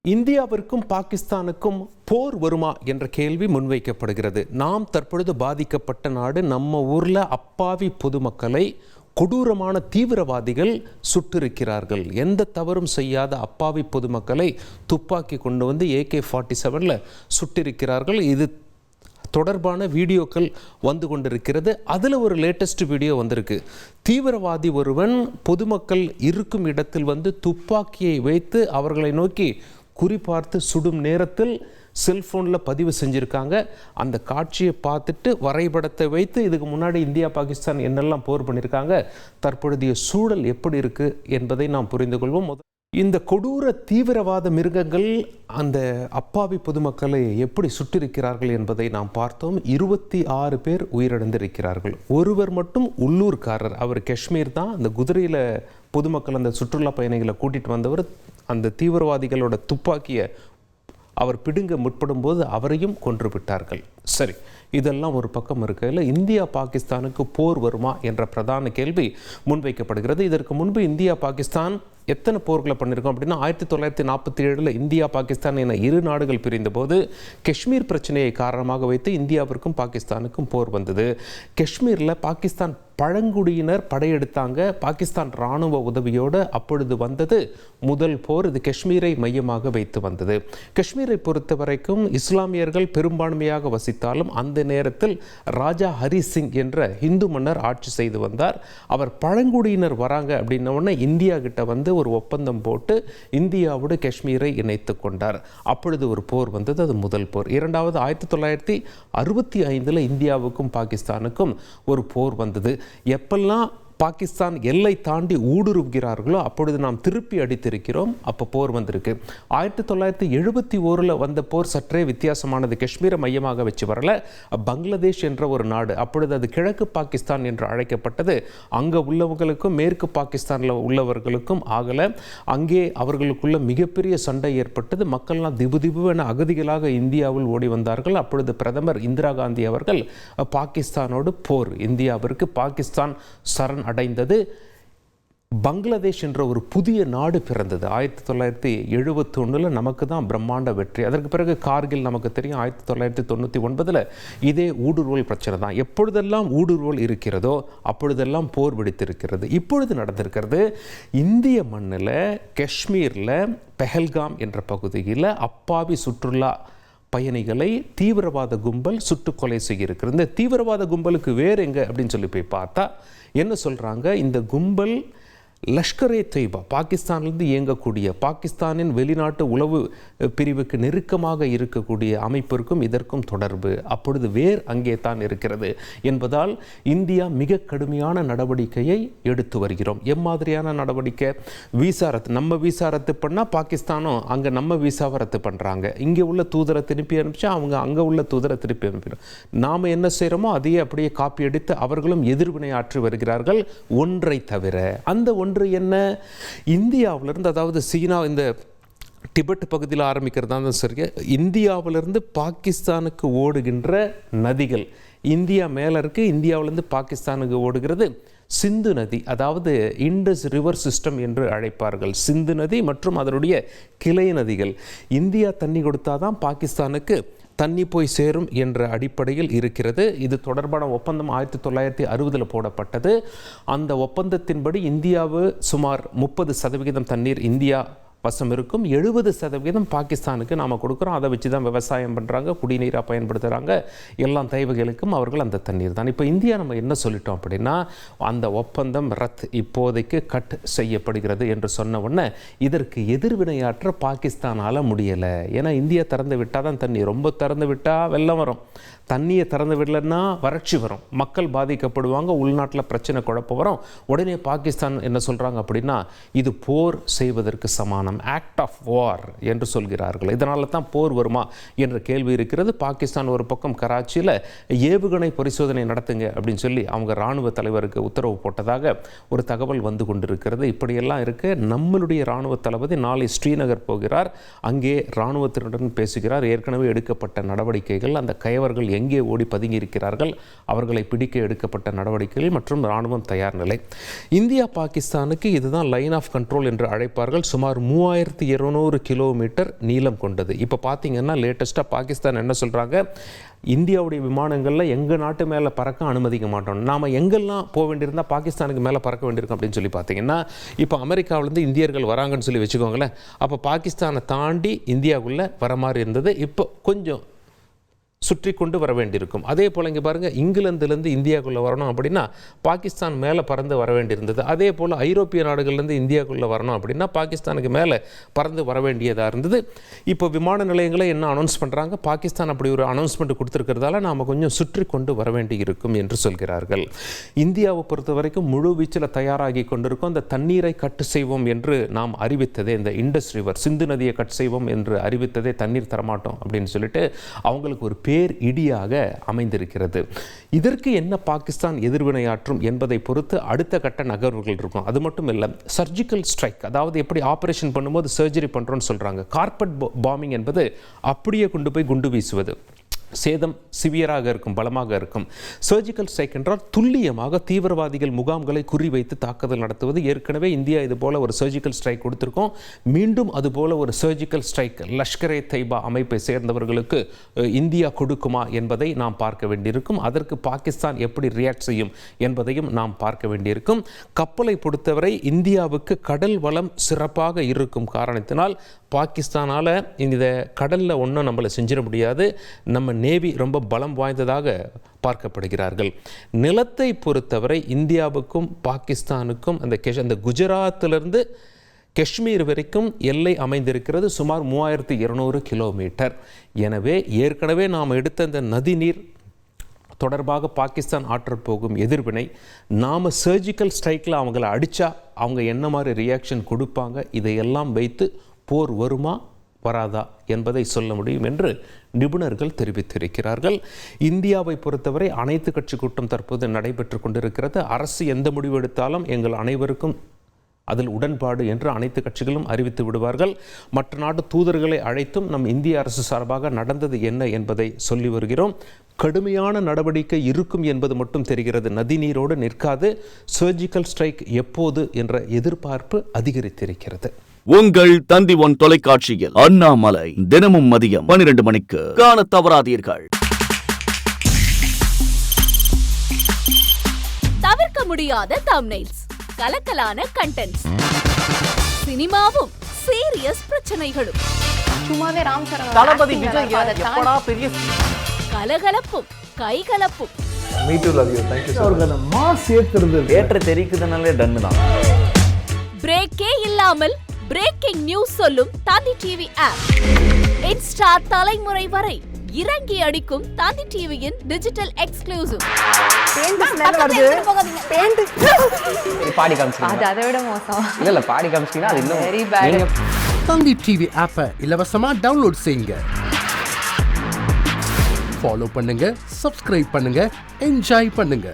இந்தியாவிற்கும் பாகிஸ்தானுக்கும் போர் வருமா என்ற கேள்வி முன்வைக்கப்படுகிறது. நாம் தற்பொழுது பாதிக்கப்பட்ட நாடு. நம்ம ஊரில் அப்பாவி பொதுமக்களை கொடூரமான தீவிரவாதிகள் சுட்டிருக்கிறார்கள். எந்த தவறும் செய்யாத அப்பாவி பொதுமக்களை துப்பாக்கி கொண்டு வந்து AK-47 சுட்டிருக்கிறார்கள். இது தொடர்பான வீடியோக்கள் வந்து கொண்டிருக்கிறது. அதில் ஒரு லேட்டஸ்ட் வீடியோ வந்திருக்கு. தீவிரவாதி ஒருவன் பொதுமக்கள் இருக்கும் இடத்தில் வந்து துப்பாக்கியை வைத்து அவர்களை நோக்கி குறிப்பார்த்து சுடும் நேரத்தில் செல்ஃபோனில் பதிவு செஞ்சுருக்காங்க. அந்த காட்சியை பார்த்துட்டு வரைபடத்தை வைத்து இதுக்கு முன்னாடி இந்தியா பாகிஸ்தான் என்னெல்லாம் போர் பண்ணியிருக்காங்க, தற்பொழுதைய சூழல் எப்படி இருக்குது என்பதை நாம் புரிந்து கொள்வோம். இந்த கொடூர தீவிரவாத மிருகங்கள் அந்த அப்பாவி பொதுமக்களை எப்படி சுட்டிருக்கிறார்கள் என்பதை நாம் பார்த்தோம். 26 பேர் உயிரிழந்திருக்கிறார்கள். ஒருவர் மட்டும் உள்ளூர்காரர், அவர் காஷ்மீர் தான். அந்த குதிரையில் பொதுமக்கள் அந்த சுற்றுலா பயணிகளை கூட்டிகிட்டு வந்தவர் அந்த தீவிரவாதிகளோட துப்பாக்கியை அவர் பிடுங்க முற்படும் போது அவரையும் கொன்று விட்டார்கள். சரி, இதெல்லாம் ஒரு பக்கம் இருக்கையில் இந்தியா பாகிஸ்தானுக்கு போர் வருமா என்ற பிரதான கேள்வி முன்வைக்கப்படுகிறது. இதற்கு முன்பு இந்தியா பாகிஸ்தான் எத்தனை போர்களை பண்ணியிருக்கோம் அப்படின்னா 1947 இந்தியா பாகிஸ்தான் என இரு நாடுகள் பிரிந்த போது காஷ்மீர் பிரச்சனையை காரணமாக வைத்து இந்தியாவிற்கும் பாகிஸ்தானுக்கும் போர் வந்தது. காஷ்மீரில் பாகிஸ்தான் பழங்குடியினர் படையெடுத்தாங்க. பாகிஸ்தான் இராணுவ உதவியோடு அப்பொழுது வந்தது முதல் போர். இது காஷ்மீரை மையமாக வைத்து வந்தது. காஷ்மீரை பொறுத்த வரைக்கும் இஸ்லாமியர்கள் பெரும்பான்மையாக வசித்தாலும் அந்த நேரத்தில் ராஜா ஹரி சிங் என்ற இந்து மன்னர் ஆட்சி செய்து வந்தார். அவர் பழங்குடியினர் வராங்க அப்படின்ன உடனே இந்தியா கிட்ட வந்து ஒரு ஒப்பந்தம் போட்டு இந்தியாவோடு காஷ்மீரை இணைத்து கொண்டார். அப்பொழுது ஒரு போர் வந்தது. அது முதல் போர். இரண்டாவது 1965 இந்தியாவுக்கும் பாகிஸ்தானுக்கும் ஒரு போர் வந்தது. எப்பெல்லாம் பாகிஸ்தான் எல்லை தாண்டி ஊடுருவுகிறார்களோ அப்பொழுது நாம் திருப்பி அடித்திருக்கிறோம். அப்போ போர் வந்திருக்கு. 1971 வந்த போர் சற்றே வித்தியாசமானது. காஷ்மீரை மையமாக வச்சு வரல. பங்களாதேஷ் என்ற ஒரு நாடு, அப்பொழுது அது கிழக்கு பாகிஸ்தான் என்று அழைக்கப்பட்டது. அங்கே உள்ளவர்களுக்கும் மேற்கு பாகிஸ்தானில் உள்ளவர்களுக்கும் ஆகலை. அங்கே அவர்களுக்குள்ள மிகப்பெரிய சண்டை ஏற்பட்டது. மக்கள்லாம் திபுதிபுவென அகதிகளாக இந்தியாவில் ஓடி வந்தார்கள். அப்பொழுது பிரதமர் இந்திரா காந்தி அவர்கள் பாகிஸ்தானோடு போர், இந்தியாவிற்கு பாகிஸ்தான் சரண் அடைந்தது. பங்களாதேஷ் என்ற ஒரு புதிய நாடு பிறந்தது. 1971 நமக்கு தான் பிரம்மாண்ட வெற்றி. அதற்கு பிறகு கார்கில் நமக்கு தெரியும். 1999 இதே ஊடுருவல் பிரச்சனை தான். எப்பொழுதெல்லாம் ஊடுருவல் இருக்கிறதோ அப்பொழுதெல்லாம் போர் வெடித்திருக்கிறது. இப்பொழுது நடந்திருக்கிறது இந்திய மண்ணில் காஷ்மீரில் பெஹல்காம் என்ற பகுதியில் அப்பாவி சுற்றுலா பயணிகளை தீவிரவாத கும்பல் சுட்டுக்கொலை செய்யிருக்கிறது. இந்த தீவிரவாத கும்பலுக்கு வேறு எங்கே அப்படின்னு சொல்லி போய் பார்த்தா என்ன சொல்கிறாங்க, இந்த கும்பல் லஷ்கர்-இ-தொய்பா பாகிஸ்தானிலிருந்து இயங்கக்கூடிய பாகிஸ்தானின் வெளிநாட்டு உளவு பிரிவுக்கு நெருக்கமாக இருக்கக்கூடிய அமைப்பிற்கும் இதற்கும் தொடர்பு. அப்பொழுது வேர் அங்கே தான் இருக்கிறது என்பதால் இந்தியா மிக கடுமையான நடவடிக்கையை எடுத்து வருகிறோம். எம்மாதிரியான நடவடிக்கை? வீசா ரத்து. நம்ம வீசா ரத்து பண்ணால் பாகிஸ்தானும் அங்கே நம்ம வீசாவை ரத்து பண்ணுறாங்க. இங்கே உள்ள தூதரை திருப்பி அனுப்பிச்சா அவங்க அங்கே உள்ள தூதரை திருப்பி அனுப்பிடும். நாம் என்ன செய்கிறோமோ அதையே அப்படியே காப்பி அடித்து அவர்களும் எதிர்வினை ஆற்றி வருகிறார்கள். ஒன்றை தவிர அந்த ஒன்று என்ன, இந்தியாவிலிருந்து, அதாவது சீனா இந்த டிபெட் பகுதியில் ஆரம்பிக்கிறதா தான் சரி, இந்தியாவிலிருந்து பாகிஸ்தானுக்கு ஓடுகின்ற நதிகள், இந்தியா மேலே இருக்கு, இந்தியாவிலிருந்து பாகிஸ்தானுக்கு ஓடுகிறது சிந்து நதி, அதாவது இண்டஸ் ரிவர் சிஸ்டம் என்று அழைப்பார்கள். சிந்து நதி மற்றும் அதனுடைய கிளை நதிகள். இந்தியா தண்ணி கொடுத்தாதான் பாகிஸ்தானுக்கு தண்ணி போய் சேரும் என்ற அடிப்படையில் இருக்கிறது. இது தொடர்பான ஒப்பந்தம் 1960 போடப்பட்டது. அந்த ஒப்பந்தத்தின்படி இந்தியாவு சுமார் 30% தண்ணீர் இந்தியா வசம் இருக்கும். 70% பாகிஸ்தானுக்கு நாம் கொடுக்குறோம். அதை வச்சு தான் விவசாயம் பண்ணுறாங்க, குடிநீராக பயன்படுத்துகிறாங்க. எல்லாம் தேவைகளுக்கும் அவர்கள் அந்த தண்ணீர் தான். இப்போ இந்தியா நம்ம என்ன சொல்லிட்டோம் அப்படின்னா, அந்த ஒப்பந்தம் ரத், இப்போதைக்கு கட் செய்யப்படுகிறது என்று சொன்ன உடனே இதற்கு எதிர்வினையாற்ற பாகிஸ்தானால் முடியலை. ஏன்னா இந்தியா திறந்து விட்டால் தான் தண்ணி, ரொம்ப திறந்து விட்டால் வெள்ளம் வரும், தண்ணியை திறந்து விடலைன்னா வறட்சி வரும், மக்கள் பாதிக்கப்படுவாங்க, உள்நாட்டில் பிரச்சனை குழப்பம் வரும். உடனே பாகிஸ்தான் என்ன சொல்கிறாங்க அப்படின்னா, இது போர் செய்வதற்கு சமானம், ஆக்ட் ஆஃப் வார் என்று சொல்கிறார்கள். இதனால தான் போர் வருமா என்ற கேள்வி இருக்கிறது. பாகிஸ்தான் ஒரு பக்கம் கராச்சியில் ஏவுகணை பரிசோதனை நடத்துங்க அப்படின்னு சொல்லி அவங்க இராணுவ தலைவருக்கு உத்தரவு போட்டதாக ஒரு தகவல் வந்து கொண்டிருக்கிறது. இப்படியெல்லாம் இருக்க நம்மளுடைய இராணுவ தளபதி நாளை ஸ்ரீநகர் போகிறார். அங்கே இராணுவத்தினருடன் பேசுகிறார். ஏற்கனவே எடுக்கப்பட்ட நடவடிக்கைகள், அந்த கயவர்கள் எங்கே ஓடி பதுங்கி இருக்கிறார்கள், அவர்களை பிடிக்க எடுக்கப்பட்ட நடவடிக்கைகள் மற்றும் இராணுவம் தயார் நிலை. இந்தியா பாகிஸ்தானுக்கு இதுதான் லைன் ஆஃப் கண்ட்ரோல் என்று அழைப்பார்கள். சுமார் 3200 கிலோமீட்டர் நீளம் கொண்டது. இப்போ பார்த்தீங்கன்னா லேட்டஸ்ட்டாக பாகிஸ்தான் என்ன சொல்கிறாங்க, இந்தியாவுடைய விமானங்களில் எங்கள் நாட்டு மேலே பறக்க அனுமதிக்க மாட்டோம், நாம் எங்கெல்லாம் போக வேண்டியிருந்தால் பாகிஸ்தானுக்கு மேலே பறக்க வேண்டியிருக்கும் அப்படின்னு சொல்லி பார்த்தீங்கன்னா, இப்போ அமெரிக்காவிலேருந்து இந்தியர்கள் வராங்கன்னு சொல்லி வச்சுக்கோங்களேன். அப்போ பாகிஸ்தானை தாண்டி இந்தியாவுக்குள்ளே வர மாதிரி இருந்தது. இப்போ கொஞ்சம் சுற்றி கொண்டு வர வேண்டியிருக்கும். அதே போல் இங்கே பாருங்கள், இங்கிலாந்துலேருந்து இந்தியாவுக்குள்ளே வரணும் அப்படின்னா பாகிஸ்தான் மேலே பறந்து வர வேண்டியிருந்தது. அதே போல் ஐரோப்பிய நாடுகள்லேருந்து இந்தியாவுக்குள்ளே வரணும் அப்படின்னா பாகிஸ்தானுக்கு மேலே பறந்து வர வேண்டியதாக இருந்தது. இப்போ விமான நிலையங்களை என்ன அனௌன்ஸ் பண்ணுறாங்க, பாகிஸ்தான் அப்படி ஒரு அனௌன்ஸ்மெண்ட் கொடுத்துருக்கிறதால நாம் கொஞ்சம் சுற்றி கொண்டு வர வேண்டி இருக்கும் என்று சொல்கிறார்கள். இந்தியாவை பொறுத்த வரைக்கும் முழு வீச்சில் தயாராகி கொண்டிருக்கும். அந்த தண்ணீரை கட்டு செய்வோம் என்று நாம் அறிவித்ததே, இந்த இண்டஸ் ரிவர் சிந்து நதியை கட் செய்வோம் என்று அறிவித்ததே தண்ணீர் தரமாட்டோம் அப்படின்னு சொல்லிட்டு அவங்களுக்கு ஒரு பேர் இடியாக அமைந்திருக்கிறது. இதற்கு என்ன பாகிஸ்தான் எதிர்வினையாற்றும் என்பதை பொறுத்து அடுத்த கட்ட நகர்வுகள் இருக்கும். அது மட்டும் இல்லை, சர்ஜிக்கல் ஸ்ட்ரைக், அதாவது எப்படி ஆபரேஷன் பண்ணும்போது சர்ஜரி பண்ணுறோன்னு சொல்கிறாங்க, கார்பெட் பாம்பிங் என்பது அப்படியே கொண்டு போய் குண்டு வீசுவது, சேதம் சிவியராக இருக்கும், பலமாக இருக்கும். சர்ஜிக்கல் ஸ்ட்ரைக் என்றால் துல்லியமாக தீவிரவாதிகள் முகாம்களை குறிவைத்து தாக்குதல் நடத்துவது. ஏற்கனவே இந்தியா இது போல ஒரு சர்ஜிக்கல் ஸ்ட்ரைக் கொடுத்திருக்கோம். மீண்டும் அதுபோல ஒரு சர்ஜிக்கல் ஸ்ட்ரைக் லஷ்கரே தைபா அமைப்பை சேர்ந்தவர்களுக்கு இந்தியா கொடுக்குமா என்பதை நாம் பார்க்க வேண்டியிருக்கும். அதற்கு பாகிஸ்தான் எப்படி ரியாக்ட் செய்யும் என்பதையும் நாம் பார்க்க வேண்டியிருக்கும். கப்பலை பொறுத்தவரை இந்தியாவுக்கு கடல் வளம் சிறப்பாக இருக்கும் காரணத்தினால் பாகிஸ்தானால் இந்த கடலில் ஒன்றும் நம்மளை செஞ்சிட முடியாது. நம்ம நேவி ரொம்ப பலம் வாய்ந்ததாக பார்க்கப்படுகிறார்கள். நிலத்தை பொறுத்தவரை இந்தியாவுக்கும் பாகிஸ்தானுக்கும் அந்த குஜராத்திலிருந்து காஷ்மீர் வரைக்கும் எல்லை அமைந்திருக்கிறது, சுமார் 3200 கிலோமீட்டர். எனவே ஏற்கனவே நாம் எடுத்த இந்த நதிநீர் தொடர்பாக பாகிஸ்தான் ஆற்றப் போகும் எதிர்வினை, நாம் சர்ஜிக்கல் ஸ்ட்ரைக்கில் அவங்கள அடித்தா அவங்க என்ன மாதிரி ரியாக்ஷன் கொடுப்பாங்க, இதையெல்லாம் வைத்து போர் வருமா வராதா என்பதை சொல்ல முடியும் என்று நிபுணர்கள் தெரிவித்திருக்கிறார்கள். இந்தியாவை பொறுத்தவரை அனைத்து கட்சி கூட்டம் தற்போது நடைபெற்று கொண்டிருக்கிறது. அரசு எந்த முடிவு எடுத்தாலும் எங்கள் அனைவருக்கும் அதில் உடன்பாடு என்று அனைத்து கட்சிகளும் அறிவித்து விடுவார்கள். மற்ற நாட்டு தூதர்களை அழைத்தும் நம் இந்திய அரசு சார்பாக நடந்தது என்ன என்பதை சொல்லி வருகிறோம். கடுமையான நடவடிக்கை இருக்கும் என்பது மட்டும் தெரிகிறது. நதிநீரோடு நிற்காது. சர்ஜிக்கல் ஸ்ட்ரைக் எப்போது என்ற எதிர்பார்ப்பு அதிகரித்திருக்கிறது. உங்கள் தந்தி ஒன் தொலைக்காட்சியில் அண்ணாமலை தினமும் மதியம் 12 மணிக்கு காண தவறாதீர்கள். தவிர்க்க முடியாத தம்ப்நெயில்ஸ், கலக்கலான கண்டென்ட்ஸ், சினிமாவும் சீரியஸ் பிரச்சனைகளும், சும்மாவே ராம் சரண் தளபதி விஜய் எப்படா பெரிய கலகலப்பும் கைகலப்பும். Me too love you, thank you sir. அவர்களை மாஸ் ஏத்துறது ஏற்ற தெரிக்குதுனாலே டன் தான். பிரேக்கே இல்லாமல் பிரேக்கிங் நியூஸ் சொல்லும் தந்தி டிவி ஆப். இன்ஸ்டா தலைமுறை வரை இறங்கி அடிக்கும் தந்தி டிவியின் டிஜிட்டல் எக்ஸ்க்ளூசிவ். பாடி காமிச்சிங்க, அது அதை விட மோசம். இல்ல பாடி காமிச்சிங்கன்னா அது இன்னும் வெரி பேட். தந்தி டிவி ஆப்பை இலவசமா டவுன்லோட் செய்யுங்க. ஃபாலோ பண்ணுங்க, சப்ஸ்கிரைப் பண்ணுங்க, என்ஜாய் பண்ணுங்க.